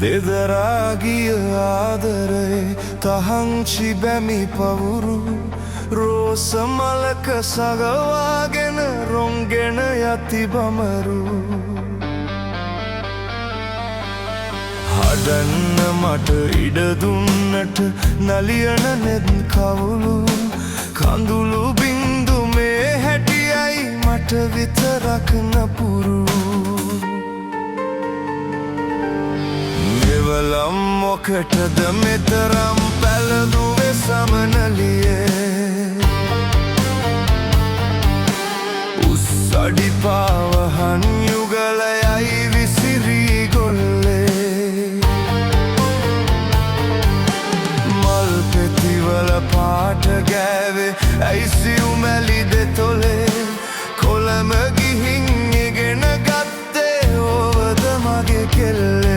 දෙදරාගිය ආදරේ තහංචි බැමි පවුරු රෝසමලක සගවාගෙන රොංගෙන යති බමරු හදන්න මට ඉඩ දුන්නට නලියන නෙත් කවුළු කඳුළු බින්දු මේ හැටියයි මට විතරක් නපුරු මෙවලම් මොකටද මෙතරම් පැළඳුවේ සමනලියේ උස්සඩි පාවහන් යුගලයයි විසිරී ගොල්ලේ මල් පෙතිවල පාට ගෑවේ ඇයිසියු මැලි දෙතොලේ කොළඹ ගිහින් ඉගෙන ගත්තේ ඕවද මගේ කෙල්ලේ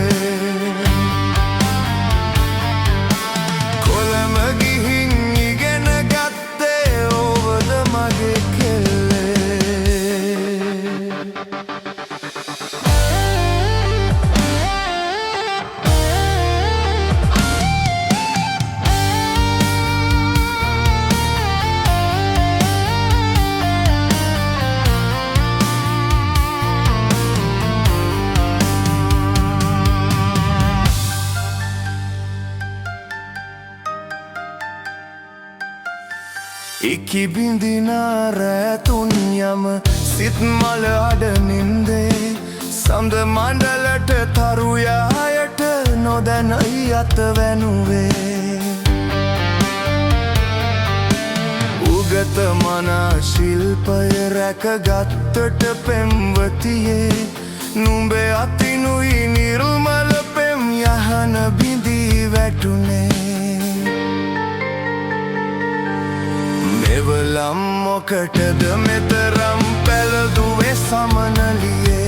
ඉකි බිඳිනා රැතුන් යම සිත් මල අඩ නින්දේ සඳ මණ්ඩලට තරුයායට නොදැනයි අත වැනුවේ උගත මනා ශිල්පය රැකගත්තට පෙම්වතියේ නුඹේ අතිනුයි නිර්මල පෙම් යහන බිඳී වැටුනේ මෙවලම් මොකටද මෙතරම් පැළඳුවේ සමනලියේ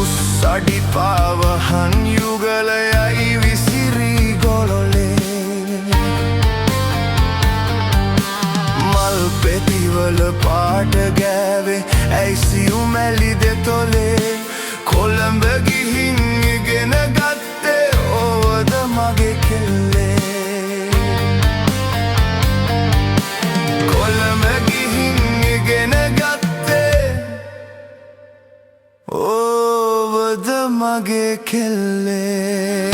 උස්සඩි පාවහන් යුගලයයි විසිරී ගොලොලේ මල් පෙතිවල පාට ගෑවේ ඇයිසියු මැලි දෙතොලේ කොළඹ ගිහින් ඉගෙන ගත්තේ ඕවද මගේ කෙල්ලේ ඕවද මගේ කෙල්ලේ